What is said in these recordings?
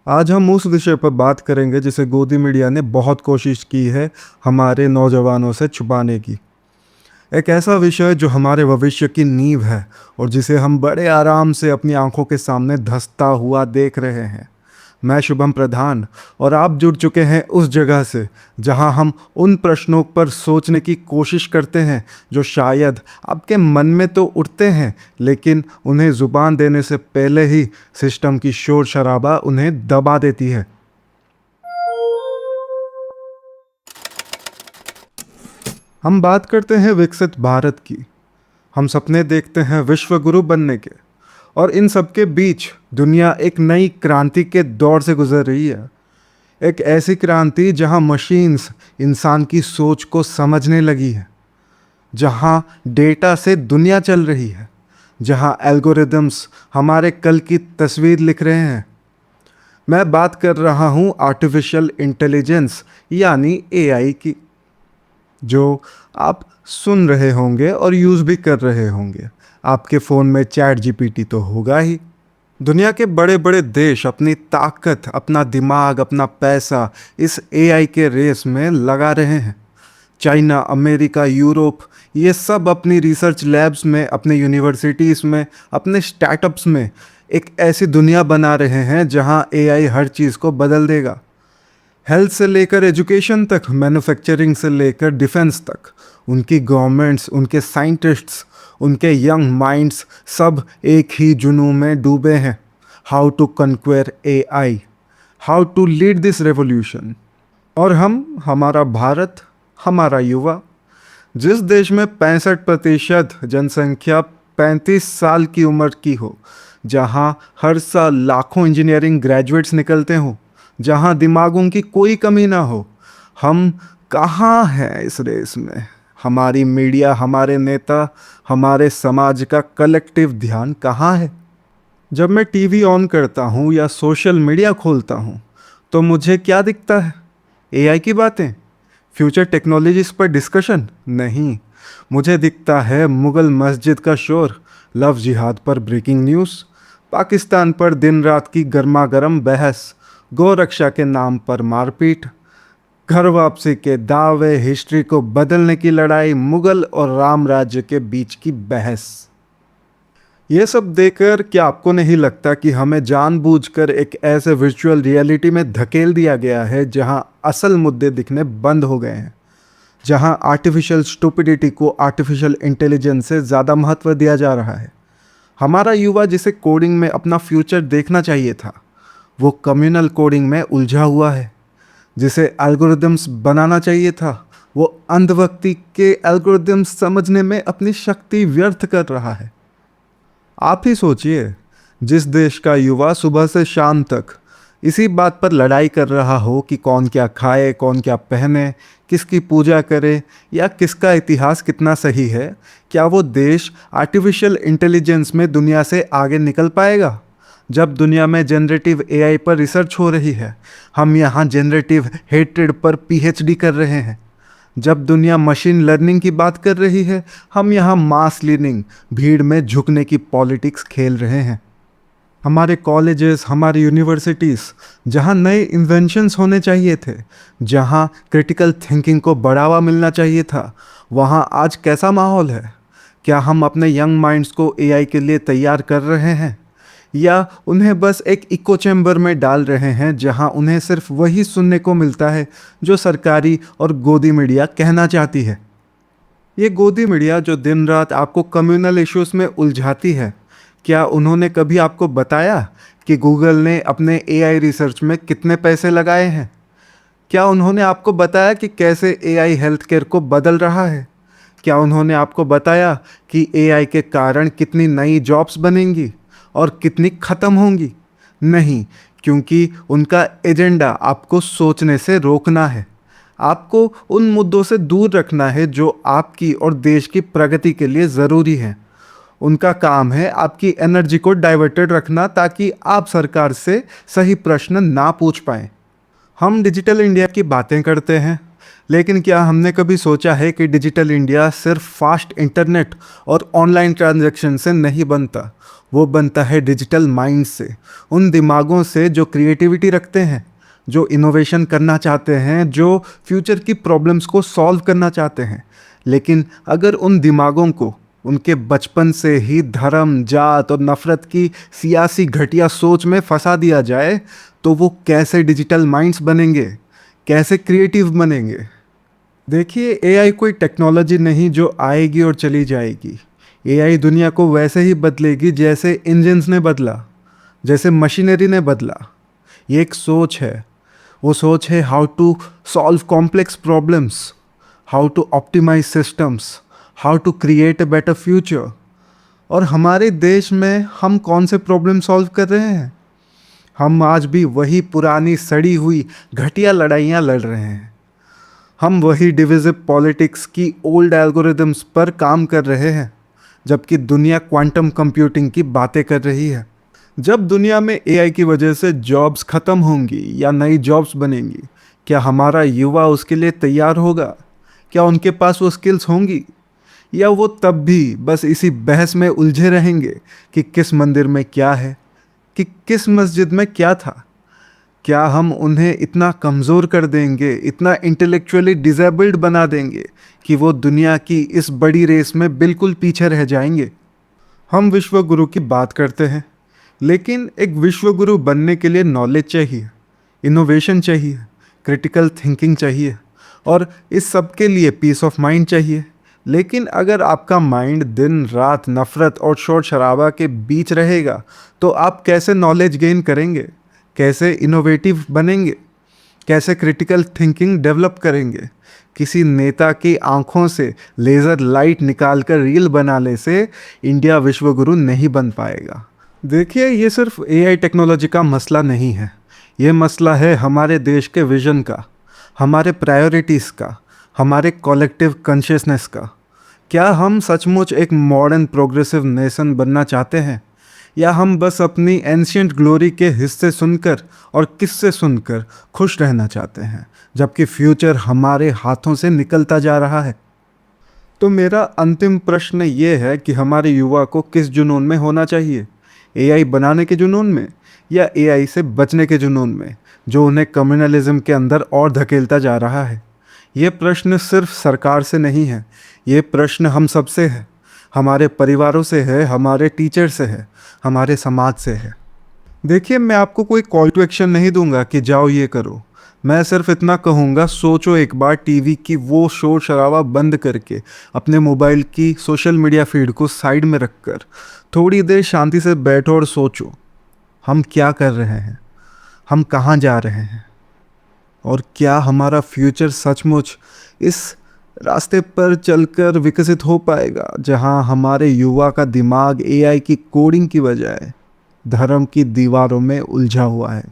आज हम उस विषय पर बात करेंगे जिसे गोदी मीडिया ने बहुत कोशिश की है हमारे नौजवानों से छुपाने की। एक ऐसा विषय जो हमारे भविष्य की नींव है और जिसे हम बड़े आराम से अपनी आंखों के सामने धंसता हुआ देख रहे हैं। मैं शुभम प्रधान और आप जुड़ चुके हैं उस जगह से जहां हम उन प्रश्नों पर सोचने की कोशिश करते हैं जो शायद आपके मन में तो उठते हैं, लेकिन उन्हें ज़ुबान देने से पहले ही सिस्टम की शोर शराबा उन्हें दबा देती है। हम बात करते हैं विकसित भारत की। हम सपने देखते हैं विश्व गुरु बनने के, और इन सब के बीच दुनिया एक नई क्रांति के दौर से गुजर रही है। एक ऐसी क्रांति जहां मशीन्स इंसान की सोच को समझने लगी है, जहां डेटा से दुनिया चल रही है, जहां एल्गोरिदम्स हमारे कल की तस्वीर लिख रहे हैं। मैं बात कर रहा हूं आर्टिफिशियल इंटेलिजेंस यानी एआई की, जो आप सुन रहे होंगे और यूज़ भी कर रहे होंगे। आपके फ़ोन में चैट जीपीटी तो होगा ही। दुनिया के बड़े बड़े देश अपनी ताकत, अपना दिमाग, अपना पैसा इस एआई के रेस में लगा रहे हैं। चाइना, अमेरिका, यूरोप, ये सब अपनी रिसर्च लैब्स में, अपने यूनिवर्सिटीज़ में, अपने स्टार्टअप्स में एक ऐसी दुनिया बना रहे हैं जहां एआई हर चीज़ को बदल देगा। हेल्थ से लेकर एजुकेशन तक, मैन्युफैक्चरिंग से लेकर डिफेंस तक, उनकी गवर्नमेंट्स, उनके साइंटिस्ट्स, उनके यंग माइंड्स सब एक ही जुनून में डूबे हैं। How to conquer AI, how to lead this revolution. और हमारा भारत, हमारा युवा, जिस देश में 65% जनसंख्या 35 साल की उम्र की हो, जहां हर साल लाखों इंजीनियरिंग ग्रेजुएट्स निकलते हों, जहां दिमागों की कोई कमी ना हो, हम कहाँ हैं इस रेस में? हमारी मीडिया, हमारे नेता, हमारे समाज का कलेक्टिव ध्यान कहाँ है? जब मैं टीवी ऑन करता हूँ या सोशल मीडिया खोलता हूँ तो मुझे क्या दिखता है? एआई की बातें, फ्यूचर टेक्नोलॉजीज पर डिस्कशन? नहीं, मुझे दिखता है मुगल मस्जिद का शोर, लव जिहाद पर ब्रेकिंग न्यूज़, पाकिस्तान पर दिन रात की गर्मा गर्म बहस, गौरक्षा के नाम पर मारपीट, घर वापसी के दावे, हिस्ट्री को बदलने की लड़ाई, मुगल और राम राज्य के बीच की बहस। ये सब देखकर क्या आपको नहीं लगता कि हमें जानबूझकर एक ऐसे वर्चुअल रियलिटी में धकेल दिया गया है जहां असल मुद्दे दिखने बंद हो गए हैं, जहां आर्टिफिशियल स्टुपिडिटी को आर्टिफिशियल इंटेलिजेंस से ज़्यादा महत्व दिया जा रहा है? हमारा युवा जिसे कोडिंग में अपना फ्यूचर देखना चाहिए था, वो कम्युनल कोडिंग में उलझा हुआ है। जिसे एल्गोरिदम्स बनाना चाहिए था, वो अंधभक्ति के एल्गोरिदम्स समझने में अपनी शक्ति व्यर्थ कर रहा है। आप ही सोचिए, जिस देश का युवा सुबह से शाम तक इसी बात पर लड़ाई कर रहा हो कि कौन क्या खाए, कौन क्या पहने, किसकी पूजा करे या किसका इतिहास कितना सही है, क्या वो देश आर्टिफिशियल इंटेलिजेंस में दुनिया से आगे निकल पाएगा? जब दुनिया में जनरेटिव एआई पर रिसर्च हो रही है, हम यहाँ जनरेटिव हेट्रेड पर पीएचडी कर रहे हैं। जब दुनिया मशीन लर्निंग की बात कर रही है, हम यहाँ मास लर्निंग, भीड़ में झुकने की पॉलिटिक्स खेल रहे हैं। हमारे कॉलेजेस, हमारी यूनिवर्सिटीज़, जहाँ नए इन्वेंशंस होने चाहिए थे, जहाँ क्रिटिकल थिंकिंग को बढ़ावा मिलना चाहिए था, वहाँ आज कैसा माहौल है? क्या हम अपने यंग माइंड्स को एआई के लिए तैयार कर रहे हैं, या उन्हें बस एक इको चैम्बर में डाल रहे हैं जहां उन्हें सिर्फ वही सुनने को मिलता है जो सरकारी और गोदी मीडिया कहना चाहती है? ये गोदी मीडिया जो दिन रात आपको कम्युनल इश्यूज में उलझाती है, क्या उन्होंने कभी आपको बताया कि गूगल ने अपने एआई रिसर्च में कितने पैसे लगाए हैं? क्या उन्होंने आपको बताया कि कैसे एआई हेल्थ केयर को बदल रहा है? क्या उन्होंने आपको बताया कि एआई के कारण कितनी नई जॉब्स बनेंगी और कितनी ख़त्म होंगी? नहीं, क्योंकि उनका एजेंडा आपको सोचने से रोकना है, आपको उन मुद्दों से दूर रखना है जो आपकी और देश की प्रगति के लिए ज़रूरी है। उनका काम है आपकी एनर्जी को डाइवर्टेड रखना ताकि आप सरकार से सही प्रश्न ना पूछ पाएँ। हम डिजिटल इंडिया की बातें करते हैं, लेकिन क्या हमने कभी सोचा है कि डिजिटल इंडिया सिर्फ फास्ट इंटरनेट और ऑनलाइन ट्रांजैक्शन से नहीं बनता? वो बनता है डिजिटल माइंड से, उन दिमागों से जो क्रिएटिविटी रखते हैं, जो इनोवेशन करना चाहते हैं, जो फ्यूचर की प्रॉब्लम्स को सॉल्व करना चाहते हैं। लेकिन अगर उन दिमागों को उनके बचपन से ही धर्म, जात और नफ़रत की सियासी घटिया सोच में फंसा दिया जाए तो वो कैसे डिजिटल माइंड्स बनेंगे, कैसे क्रिएटिव बनेंगे। देखिए, एआई कोई टेक्नोलॉजी नहीं जो आएगी और चली जाएगी। एआई दुनिया को वैसे ही बदलेगी जैसे इंजन्स ने बदला, जैसे मशीनरी ने बदला। ये एक सोच है। वो सोच है how to solve complex problems, how to optimise systems, how to create a better future. और हमारे देश में हम कौन से प्रॉब्लम सॉल्व कर रहे हैं? हम आज भी वही पुरानी सड़ी हुई घटिया लड़ाइयाँ लड़ रहे हैं। हम वही डिविजिव पॉलिटिक्स की ओल्ड एल्गोरिदम्स पर काम कर रहे हैं, जबकि दुनिया क्वांटम कंप्यूटिंग की बातें कर रही है। जब दुनिया में एआई की वजह से जॉब्स खत्म होंगी या नई जॉब्स बनेंगी, क्या हमारा युवा उसके लिए तैयार होगा? क्या उनके पास वो स्किल्स होंगी? या वो तब भी बस इसी बहस में उलझे रहेंगे कि किस मंदिर में क्या है, कि किस मस्जिद में क्या था? क्या हम उन्हें इतना कमज़ोर कर देंगे, इतना इंटेलेक्चुअली डिसेबल्ड बना देंगे कि वो दुनिया की इस बड़ी रेस में बिल्कुल पीछे रह जाएंगे? हम विश्व गुरु की बात करते हैं, लेकिन एक विश्व गुरु बनने के लिए नॉलेज चाहिए, इनोवेशन चाहिए, क्रिटिकल थिंकिंग चाहिए, और इस सब के लिए पीस ऑफ माइंड चाहिए। लेकिन अगर आपका माइंड दिन रात नफ़रत और शोर शराबा के बीच रहेगा तो आप कैसे नॉलेज गेन करेंगे, कैसे इनोवेटिव बनेंगे, कैसे क्रिटिकल थिंकिंग डेवलप करेंगे? किसी नेता की आंखों से लेज़र लाइट निकालकर रील बनाने से इंडिया विश्वगुरु नहीं बन पाएगा। देखिए, ये सिर्फ एआई टेक्नोलॉजी का मसला नहीं है। ये मसला है हमारे देश के विजन का, हमारे प्रायोरिटीज़ का, हमारे कॉलेक्टिव कॉन्शियसनेस का। क्या हम सचमुच एक मॉडर्न प्रोग्रेसिव नेशन बनना चाहते हैं, या हम बस अपनी एंशियंट ग्लोरी के हिस्से सुनकर और किस्से सुनकर खुश रहना चाहते हैं, जबकि फ्यूचर हमारे हाथों से निकलता जा रहा है? तो मेरा अंतिम प्रश्न ये है कि हमारे युवा को किस जुनून में होना चाहिए? एआई बनाने के जुनून में, या एआई से बचने के जुनून में, जो उन्हें कम्युनलिज्म के अंदर और धकेलता जा रहा है? ये प्रश्न सिर्फ सरकार से नहीं है, ये प्रश्न हम सब से है, हमारे परिवारों से है, हमारे टीचर से है, हमारे समाज से है। देखिए, मैं आपको कोई कॉल टू एक्शन नहीं दूंगा कि जाओ ये करो। मैं सिर्फ इतना कहूँगा, सोचो एक बार, टीवी की वो शोर शराबा बंद करके अपने मोबाइल की सोशल मीडिया फीड को साइड में रखकर थोड़ी देर शांति से बैठो और सोचो, हम क्या कर रहे हैं, हम कहाँ जा रहे हैं, और क्या हमारा फ्यूचर सचमुच इस रास्ते पर चलकर विकसित हो पाएगा जहां हमारे युवा का दिमाग एआई की कोडिंग की बजाय धर्म की दीवारों में उलझा हुआ है?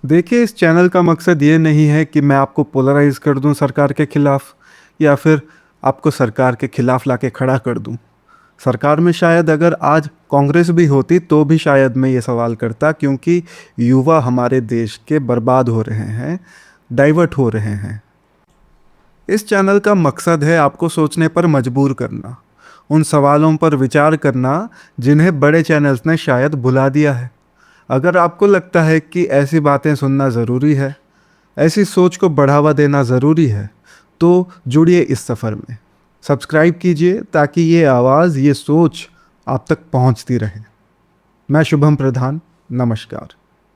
देखिए, इस चैनल का मकसद ये नहीं है कि मैं आपको पोलराइज कर दूं सरकार के खिलाफ, या फिर आपको सरकार के खिलाफ लाके खड़ा कर दूं। सरकार में शायद अगर आज कांग्रेस भी होती तो भी शायद मैं ये सवाल करता, क्योंकि युवा हमारे देश के बर्बाद हो रहे हैं, डाइवर्ट हो रहे हैं। इस चैनल का मकसद है आपको सोचने पर मजबूर करना, उन सवालों पर विचार करना जिन्हें बड़े चैनल्स ने शायद भुला दिया है। अगर आपको लगता है कि ऐसी बातें सुनना ज़रूरी है, ऐसी सोच को बढ़ावा देना ज़रूरी है, तो जुड़िए इस सफ़र में। सब्सक्राइब कीजिए ताकि ये आवाज़, ये सोच आप तक पहुंचती रहे। मैं शुभम प्रधान, नमस्कार।